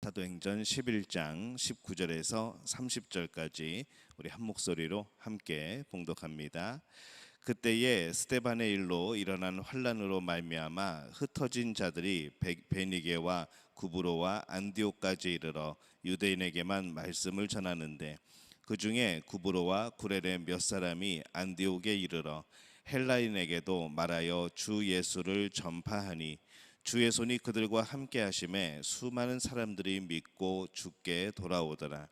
사도행전 11장 19절에서 30절까지 우리 한 목소리로 함께 봉독합니다. 그때에 스데반의 일로 일어난 환난으로 말미암아 흩어진 자들이 베니게와 구브로와 안디옥까지 이르러 유대인에게만 말씀을 전하는데, 그 중에 구브로와 구레네 몇 사람이 안디옥에 이르러 헬라인에게도 말하여 주 예수를 전파하니, 주의 손이 그들과 함께 하심에 수많은 사람들이 믿고 주께 돌아오더라.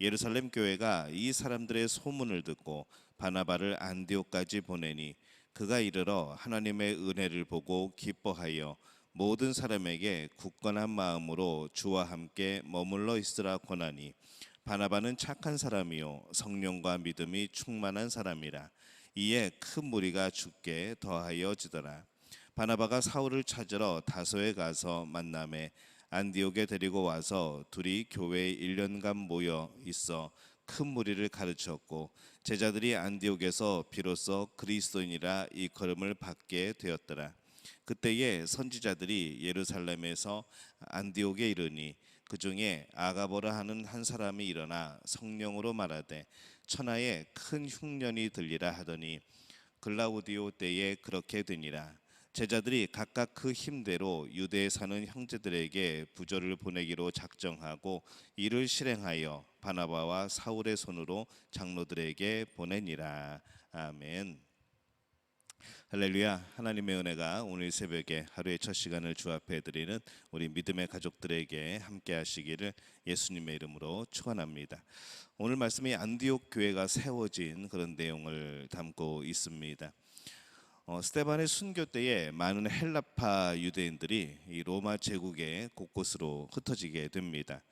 예루살렘 교회가 이 사람들의 소문을 듣고 바나바를 안디옥까지 보내니, 그가 이르러 하나님의 은혜를 보고 기뻐하여 모든 사람에게 굳건한 마음으로 주와 함께 머물러 있으라 권하니, 바나바는 착한 사람이요 성령과 믿음이 충만한 사람이라. 이에 큰 무리가 주께 더하여지더라. 바나바가 사울을 찾으러 다소에 가서 만나매 안디옥에 데리고 와서 둘이 교회에 1년간 모여 있어 큰 무리를 가르쳤고, 제자들이 안디옥에서 비로소 그리스도인이라 일컬음을 받게 되었더라. 그때에 선지자들이 예루살렘에서 안디옥에 이르니, 그 중에 아가보라 하는 한 사람이 일어나 성령으로 말하되 천하에 큰 흉년이 들리라 하더니, 글라우디오 때에 그렇게 되니라. 제자들이 각각 그 힘대로 유대에 사는 형제들에게 부조를 보내기로 작정하고 이를 실행하여 바나바와 사울의 손으로 장로들에게 보내니라. 아멘. 할렐루야. 하나님의 은혜가 오늘 새벽에 하루의 첫 시간을 주 앞에 드리는 우리 믿음의 가족들에게 함께 하시기를 예수님의 이름으로 축원합니다. 오늘 말씀이 안디옥 교회가 세워진 그런 내용을 담고 있습니다. 스데반의 순교 때에 많은 헬라파 유대인들이 이 로마 제국의 곳곳으로 흩어지게 됩니다.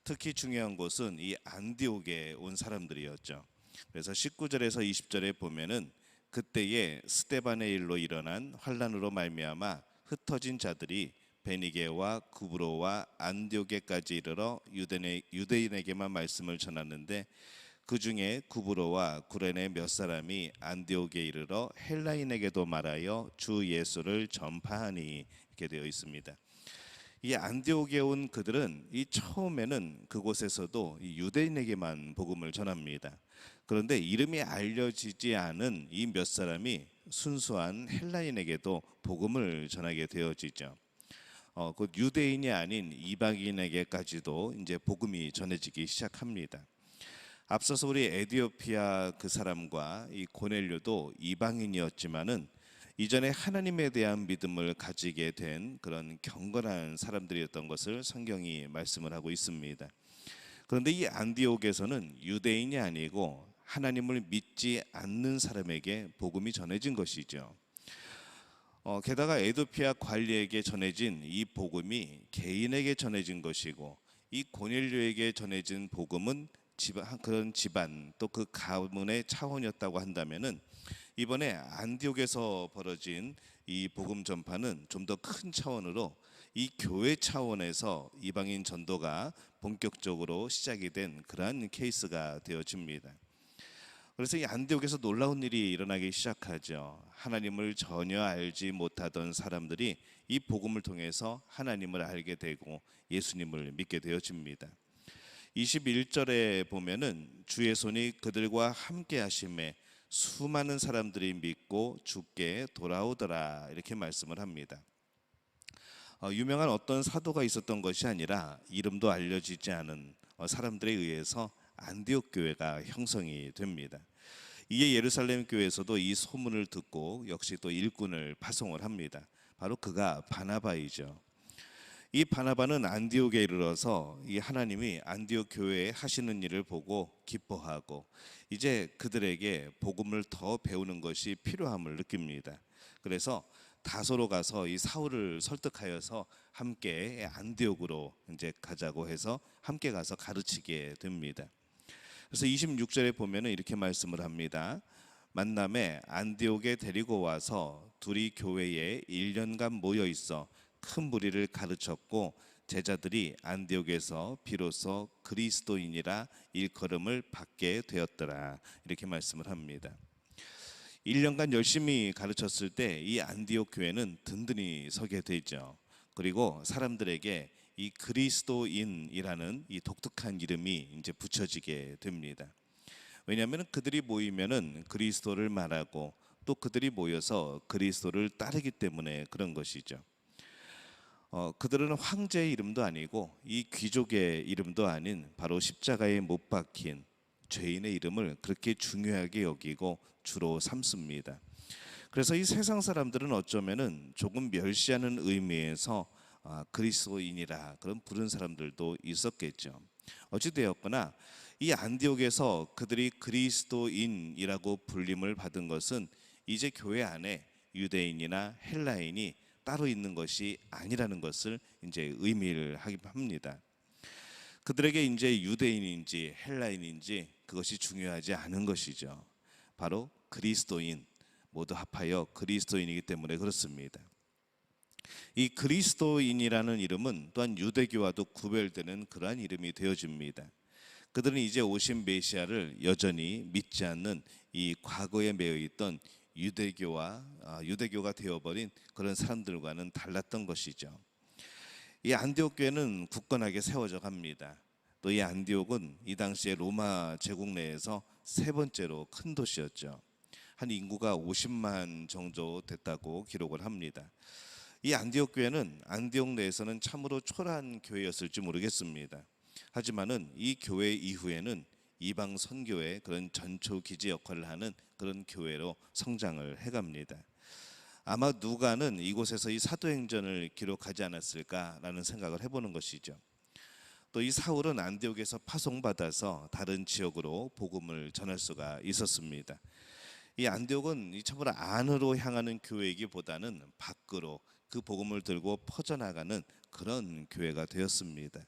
특히 중요한 곳은 이 안디옥에 온 사람들이었죠. 그래서 19절에서 20절에 보면은, 그때에 스데반의 일로 일어난 환난으로 말미암아 흩어진 자들이 베니게와 구브로와 안디옥에까지 이르러 유대인에게만 말씀을 전하는데, 그 중에 구브로와 구레네 몇 사람이 안디옥에 이르러 헬라인에게도 말하여 주 예수를 전파하니, 이렇게 되어 있습니다. 이 안디옥에 온 그들은 이 처음에는 그곳에서도 이 유대인에게만 복음을 전합니다. 그런데 이름이 알려지지 않은 이 몇 사람이 순수한 헬라인에게도 복음을 전하게 되어지죠. 곧 유대인이 아닌 이방인에게까지도 이제 복음이 전해지기 시작합니다. 앞서서 우리 에디오피아 그 사람과 이 고넬료도 이방인이었지만은 이전에 하나님에 대한 믿음을 가지게 된 그런 경건한 사람들이었던 것을 성경이 말씀을 하고 있습니다. 그런데 이 안디옥에서는 유대인이 아니고 하나님을 믿지 않는 사람에게 복음이 전해진 것이죠. 게다가 에디오피아 관리에게 전해진 이 복음이 개인에게 전해진 것이고, 이 고넬료에게 전해진 복음은 그런 집안 또 그 가문의 차원이었다고 한다면은, 이번에 안디옥에서 벌어진 이 복음 전파는 좀 더 큰 차원으로 이 교회 차원에서 이방인 전도가 본격적으로 시작이 된 그러한 케이스가 되어집니다. 그래서 이 안디옥에서 놀라운 일이 일어나기 시작하죠. 하나님을 전혀 알지 못하던 사람들이 이 복음을 통해서 하나님을 알게 되고 예수님을 믿게 되어집니다. 21절에 보면은 주의 손이 그들과 함께 하심에 수많은 사람들이 믿고 주께 돌아오더라, 이렇게 말씀을 합니다. 유명한 어떤 사도가 있었던 것이 아니라 이름도 알려지지 않은 사람들에 의해서 안디옥 교회가 형성이 됩니다. 이에 예루살렘 교회에서도 이 소문을 듣고 역시 또 일꾼을 파송을 합니다. 바로 그가 바나바이죠. 이 바나바는 안디옥에 이르러서 이 하나님이 안디옥 교회에 하시는 일을 보고 기뻐하고 이제 그들에게 복음을 더 배우는 것이 필요함을 느낍니다. 그래서 다소로 가서 이 사울을 설득하여서 함께 안디옥으로 이제 가자고 해서 함께 가서 가르치게 됩니다. 그래서 26절에 보면은 이렇게 말씀을 합니다. 만남에 안디옥에 데리고 와서 둘이 교회에 1년간 모여 있어 큰 무리를 가르쳤고, 제자들이 안디옥에서 비로소 그리스도인이라 일컬음을 받게 되었더라, 이렇게 말씀을 합니다. 1년간 열심히 가르쳤을 때 이 안디옥 교회는 든든히 서게 되죠. 그리고 사람들에게 이 그리스도인이라는 이 독특한 이름이 이제 붙여지게 됩니다. 왜냐하면 그들이 모이면은 그리스도를 말하고 또 그들이 모여서 그리스도를 따르기 때문에 그런 것이죠. 그들은 황제의 이름도 아니고 이 귀족의 이름도 아닌 바로 십자가에 못 박힌 죄인의 이름을 그렇게 중요하게 여기고 주로 삼습니다. 그래서 이 세상 사람들은 어쩌면은 조금 멸시하는 의미에서 그리스도인이라 그런 부른 사람들도 있었겠죠. 어찌되었거나 이 안디옥에서 그들이 그리스도인이라고 불림을 받은 것은 이제 교회 안에 유대인이나 헬라인이 따로 있는 것이 아니라는 것을 이제 의미를 합니다. 그들에게 이제 유대인인지 헬라인인지 그것이 중요하지 않은 것이죠. 바로 그리스도인, 모두 합하여 그리스도인이기 때문에 그렇습니다. 이 그리스도인이라는 이름은 또한 유대교와도 구별되는 그러한 이름이 되어집니다. 그들은 이제 오신 메시아를 여전히 믿지 않는 이 과거에 매여 있던 유대교가 되어버린 그런 사람들과는 달랐던 것이죠. 이 안디옥 교회는 굳건하게 세워져 갑니다. 또 이 안디옥은 이 당시에 로마 제국 내에서 세 번째로 큰 도시였죠. 한 인구가 50만 정도 됐다고 기록을 합니다. 이 안디옥 교회는 안디옥 내에서는 참으로 초라한 교회였을지 모르겠습니다. 하지만은 이 교회 이후에는 이방 선교의 그런 전초 기지 역할을 하는 그런 교회로 성장을 해갑니다. 아마 누가는 이곳에서 이 사도행전을 기록하지 않았을까라는 생각을 해보는 것이죠. 또 이 사울은 안디옥에서 파송받아서 다른 지역으로 복음을 전할 수가 있었습니다. 이 안디옥은 이 참으로 안으로 향하는 교회이기보다는 밖으로 그 복음을 들고 퍼져나가는 그런 교회가 되었습니다.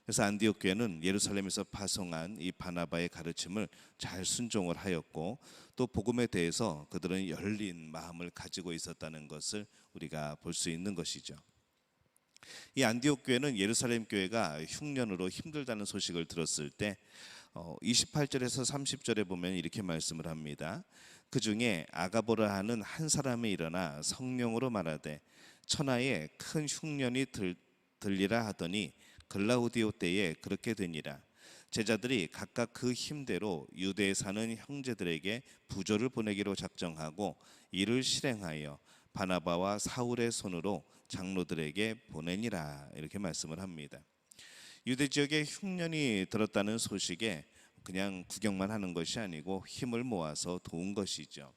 그래서 안디옥 교회는 예루살렘에서 파송한 이 바나바의 가르침을 잘 순종을 하였고 또 복음에 대해서 그들은 열린 마음을 가지고 있었다는 것을 우리가 볼 수 있는 것이죠. 이 안디옥 교회는 예루살렘 교회가 흉년으로 힘들다는 소식을 들었을 때 28절에서 30절에 보면 이렇게 말씀을 합니다. 그 중에 아가보라 하는 한 사람이 일어나 성령으로 말하되 천하에 큰 흉년이 들리라 하더니 글라우디오 때에 그렇게 되니라. 제자들이 각각 그 힘대로 유대에 사는 형제들에게 부조를 보내기로 작정하고 이를 실행하여 바나바와 사울의 손으로 장로들에게 보내니라. 이렇게 말씀을 합니다. 유대 지역에 흉년이 들었다는 소식에 그냥 구경만 하는 것이 아니고 힘을 모아서 도운 것이죠.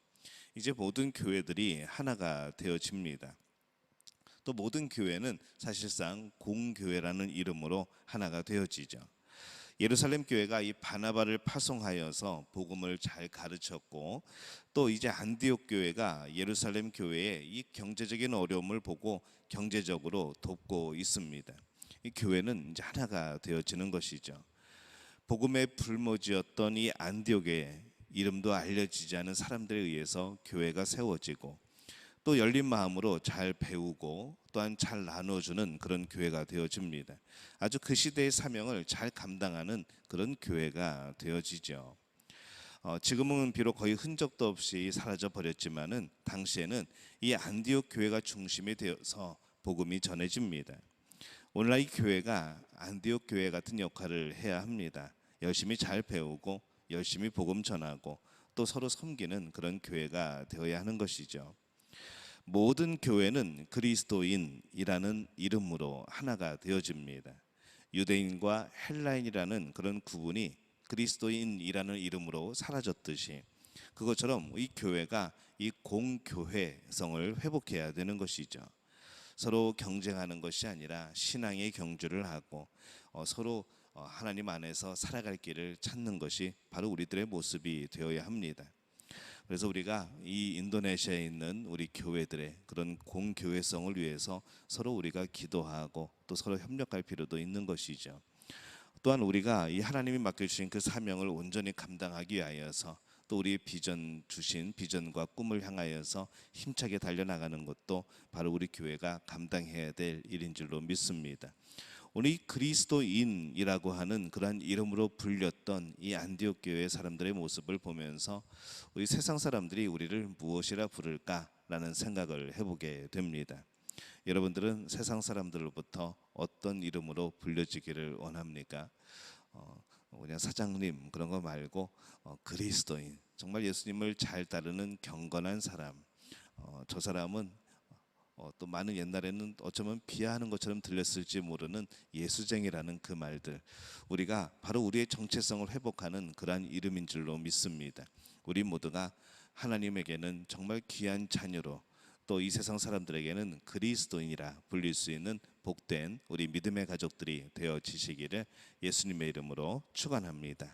이제 모든 교회들이 하나가 되어집니다. 또 모든 교회는 사실상 공교회라는 이름으로 하나가 되어지죠. 예루살렘 교회가 이 바나바를 파송하여서 복음을 잘 가르쳤고 또 이제 안디옥 교회가 예루살렘 교회의 이 경제적인 어려움을 보고 경제적으로 돕고 있습니다. 이 교회는 이제 하나가 되어지는 것이죠. 복음의 불모지였던 이 안디옥의 이름도 알려지지 않은 사람들에 의해서 교회가 세워지고 또 열린 마음으로 잘 배우고 또한 잘 나눠주는 그런 교회가 되어집니다. 아주 그 시대의 사명을 잘 감당하는 그런 교회가 되어지죠. 지금은 비록 거의 흔적도 없이 사라져 버렸지만은 당시에는 이 안디옥 교회가 중심이 되어서 복음이 전해집니다. 오늘날 이 교회가 안디옥 교회 같은 역할을 해야 합니다. 열심히 잘 배우고 열심히 복음 전하고 또 서로 섬기는 그런 교회가 되어야 하는 것이죠. 모든 교회는 그리스도인이라는 이름으로 하나가 되어집니다. 유대인과 헬라인이라는 그런 구분이 그리스도인이라는 이름으로 사라졌듯이 그것처럼 이 교회가 이 공교회성을 회복해야 되는 것이죠. 서로 경쟁하는 것이 아니라 신앙의 경주를 하고 서로 하나님 안에서 살아갈 길을 찾는 것이 바로 우리들의 모습이 되어야 합니다. 그래서 우리가 이 인도네시아에 있는 우리 교회들의 그런 공교회성을 위해서 서로 우리가 기도하고 또 서로 협력할 필요도 있는 것이죠. 또한 우리가 이 하나님이 맡겨주신 그 사명을 온전히 감당하기 위하여서 또 우리의 주신 비전과 꿈을 향하여서 힘차게 달려나가는 것도 바로 우리 교회가 감당해야 될 일인 줄로 믿습니다. 우리 그리스도인이라고 하는 그러한 이름으로 불렸던 이 안디옥 교회 사람들의 모습을 보면서 우리 세상 사람들이 우리를 무엇이라 부를까라는 생각을 해보게 됩니다. 여러분들은 세상 사람들로부터 어떤 이름으로 불려지기를 원합니까? 그냥 사장님 그런 거 말고 그리스도인, 정말 예수님을 잘 따르는 경건한 사람. 저 사람은 또 많은 옛날에는 어쩌면 비하하는 것처럼 들렸을지 모르는 예수쟁이라는 그 말들, 우리가 바로 우리의 정체성을 회복하는 그러한 이름인 줄로 믿습니다. 우리 모두가 하나님에게는 정말 귀한 자녀로, 또 이 세상 사람들에게는 그리스도인이라 불릴 수 있는 복된 우리 믿음의 가족들이 되어지시기를 예수님의 이름으로 축원합니다.